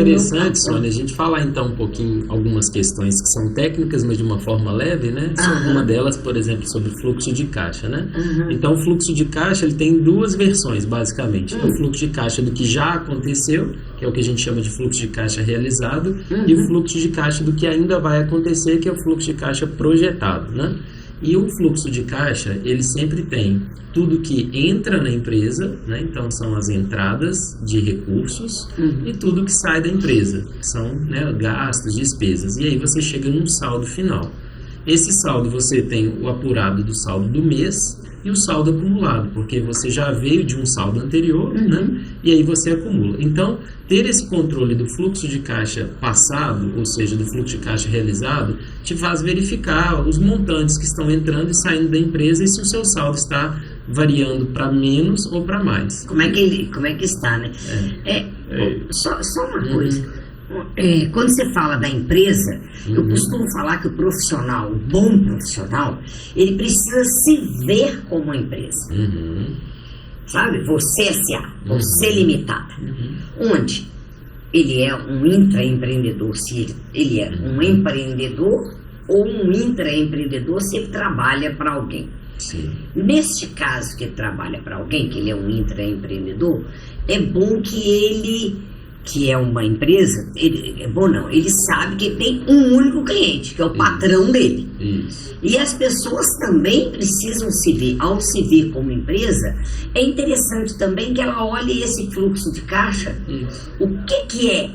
Interessante, Sônia, a gente falar então um pouquinho algumas questões que são técnicas, mas de uma forma leve, né? Uma delas, por exemplo, sobre fluxo de caixa, né? Então, o fluxo de caixa, ele tem duas versões, basicamente. O fluxo de caixa do que já aconteceu, que é o que a gente chama de fluxo de caixa realizado, e o fluxo de caixa do que ainda vai acontecer, que é o fluxo de caixa projetado, né? E o fluxo de caixa, ele sempre tem tudo que entra na empresa, né? Então são as entradas de recursos e tudo que sai da empresa, que são, né, gastos, despesas. E aí você chega num saldo final. Esse saldo você tem o apurado do saldo do mês e o saldo acumulado, porque você já veio de um saldo anterior, né? E aí você acumula. Então, ter esse controle do fluxo de caixa passado, ou seja, do fluxo de caixa realizado, te faz verificar os montantes que estão entrando e saindo da empresa e se o seu saldo está variando para menos ou para mais. Como é que está, né? Só uma coisa. Quando você fala da empresa, eu costumo falar que o profissional, o bom profissional, ele precisa se ver como uma empresa. Sabe? Você S.A., você limitada. Onde ele é um intraempreendedor, se ele é um empreendedor ou um intraempreendedor se ele trabalha para alguém. Sim. Neste caso que ele trabalha para alguém, que ele é um intraempreendedor, é bom que ele, que é uma empresa, ele sabe que tem um único cliente, que é o patrão dele. Isso. E as pessoas também precisam se ver, ao se ver como empresa, é interessante também que ela olhe esse fluxo de caixa, o que é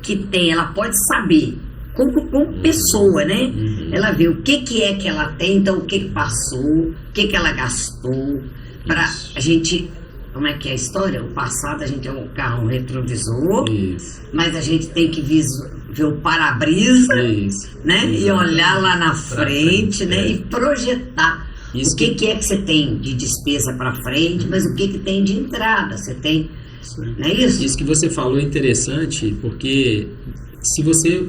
que tem, ela pode saber, como pessoa, né? Ela vê o que é que ela tem, então o que passou, o que ela gastou, para a gente... Como é que é a história? O passado a gente é um carro retrovisor, mas a gente tem que ver o para-brisa, né? E olhar lá na frente, né? E projetar o que é que você tem de despesa para frente, mas o que tem de entrada, você tem, não é isso? Isso que você falou é interessante, porque se você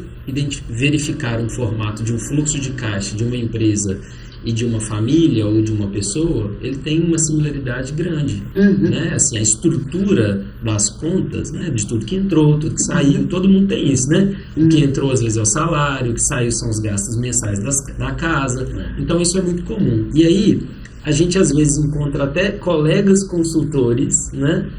verificar um formato de um fluxo de caixa de uma empresa e de uma família ou de uma pessoa, ele tem uma similaridade grande, né? Assim, a estrutura das contas, né? De tudo que entrou, tudo que saiu, todo mundo tem isso, né? O que entrou às vezes é o salário, o que saiu são os gastos mensais da casa, então isso é muito comum. E aí, a gente às vezes encontra até colegas consultores, né?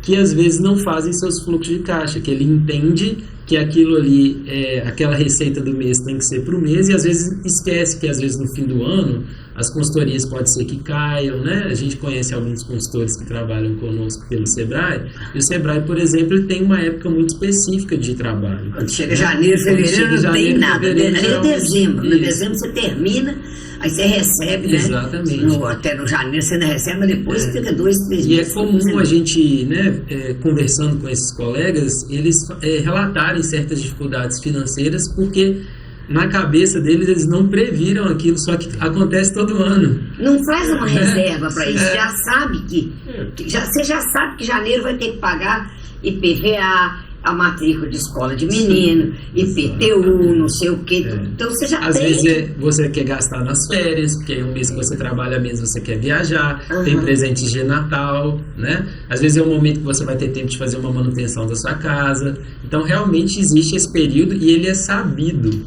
Que às vezes não fazem seus fluxos de caixa, que ele entende que aquilo ali, aquela receita do mês tem que ser para o mês, e às vezes esquece que às vezes no fim do ano as consultorias pode ser que caiam, né? A gente conhece alguns consultores que trabalham conosco pelo Sebrae, e o Sebrae, por exemplo, ele tem uma época muito específica de trabalho. Quando chega janeiro, fevereiro, não tem nada, aí é dezembro, no dezembro você termina, aí você recebe, exatamente, né? Até no janeiro você ainda recebe, mas depois fica 2, 3 meses. E é comum a gente, né, conversando com esses colegas, eles relatarem certas dificuldades financeiras, porque na cabeça deles eles não previram aquilo, só que acontece todo ano. Não faz uma reserva para isso, já sabe você já sabe que janeiro vai ter que pagar IPVA, a matrícula de escola de menino, IPTU, não sei o que. Então você já às vezes você quer gastar nas férias, porque é um mês que você trabalha mesmo, você quer viajar, tem presentes de Natal, né? Às vezes é um momento que você vai ter tempo de fazer uma manutenção da sua casa. Então realmente existe esse período e ele é sabido.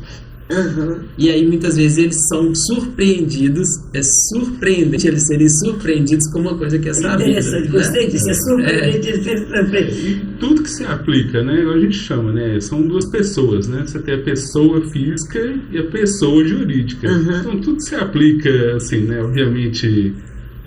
E aí muitas vezes eles são surpreendidos, é surpreendente eles serem surpreendidos com uma coisa que é sabida. Interessante, gostei disso, é surpreendente. Tudo que se aplica, né, a gente chama, né, são duas pessoas, né, você tem a pessoa física e a pessoa jurídica. Então tudo se aplica, assim, né, obviamente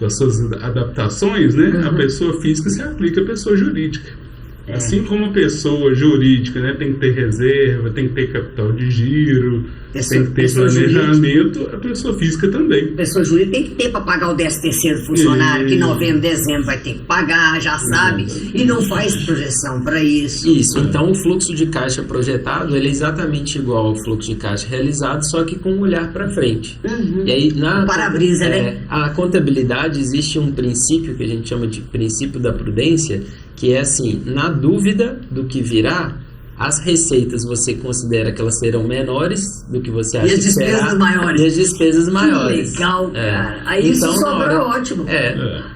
com as suas adaptações, né, a pessoa física se aplica à pessoa jurídica. Assim como a pessoa jurídica, né, tem que ter reserva, tem que ter capital de giro, tem que ter planejamento, a pessoa física também. A pessoa jurídica tem que ter para pagar o 13º funcionário, que em novembro, dezembro vai ter que pagar, já sabe, e não faz projeção para isso. Isso, então o fluxo de caixa projetado, ele é exatamente igual ao fluxo de caixa realizado, só que com um olhar para frente. E aí, para-brisa, né? A contabilidade, existe um princípio que a gente chama de princípio da prudência, que é assim, na dúvida do que virá, as receitas você considera que elas serão menores do que você acha que será. E as despesas maiores. E as despesas maiores. Que legal, cara. Aí então, isso sobra ótimo.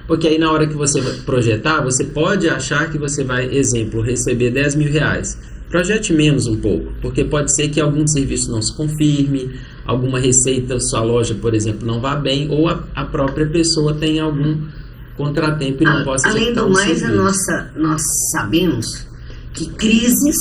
Porque aí na hora que você projetar, você pode achar que você vai, exemplo, receber 10 mil reais. projete menos um pouco, porque pode ser que algum serviço não se confirme, alguma receita, sua loja, por exemplo, não vá bem, ou a própria pessoa tenha algum contratempo e não possa executar além do mais, serviço. nós sabemos que crises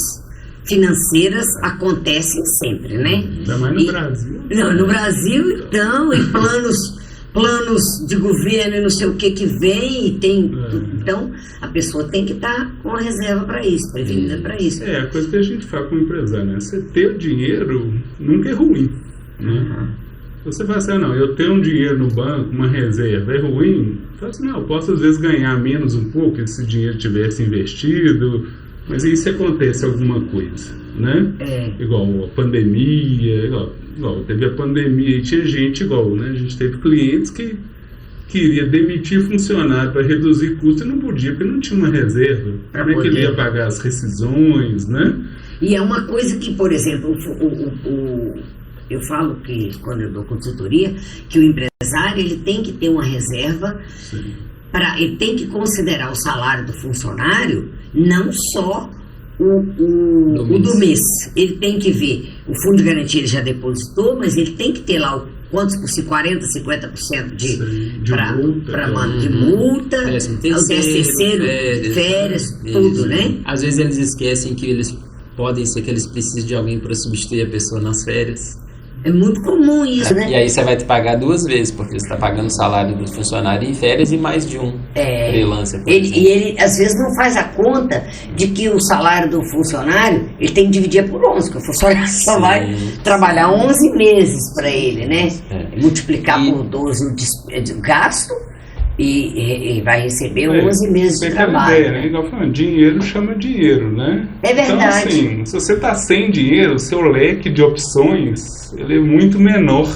financeiras acontecem sempre, né? Ainda mais no Brasil. Não, no Brasil, então, e planos de governo e não sei o que vem, e tem. Então, a pessoa tem que estar com a reserva para isso, prevenida para isso. A coisa que a gente fala como empresário, né? Você ter o dinheiro nunca é ruim, né? Você fala assim, não, eu tenho um dinheiro no banco, uma reserva, é ruim? Fala assim, não, eu posso às vezes ganhar menos um pouco se esse dinheiro tivesse investido, mas aí se acontece alguma coisa, né? Igual a pandemia, igual teve a pandemia e tinha gente igual, né? A gente teve clientes que queria demitir funcionário para reduzir custo e não podia, porque não tinha uma reserva. Como é que ele ia pagar as rescisões, né? E é uma coisa que, por exemplo, eu falo que, quando eu dou consultoria, que o empresário ele tem que ter uma reserva, ele tem que considerar o salário do funcionário, não só o do mês. Ele tem que ver, o fundo de garantia ele já depositou, mas ele tem que ter lá quantos por si, 40%, 50% de multa, o 13º, férias, tudo, né? Às vezes eles esquecem que podem ser que eles precisem de alguém para substituir a pessoa nas férias. É muito comum isso, né? E aí você vai te pagar 2 vezes, porque você está pagando o salário do funcionário em férias e mais de um freelancer. E ele, às vezes, não faz a conta de que o salário do funcionário, ele tem que dividir por 11, porque o funcionário só vai trabalhar 11 meses para ele, né? Multiplicar por 12 o gasto e vai receber 11 meses de trabalho. Ideia, né? Igual falando, dinheiro chama dinheiro, né? É verdade. Então, assim, se você está sem dinheiro, o seu leque de opções ele é muito menor.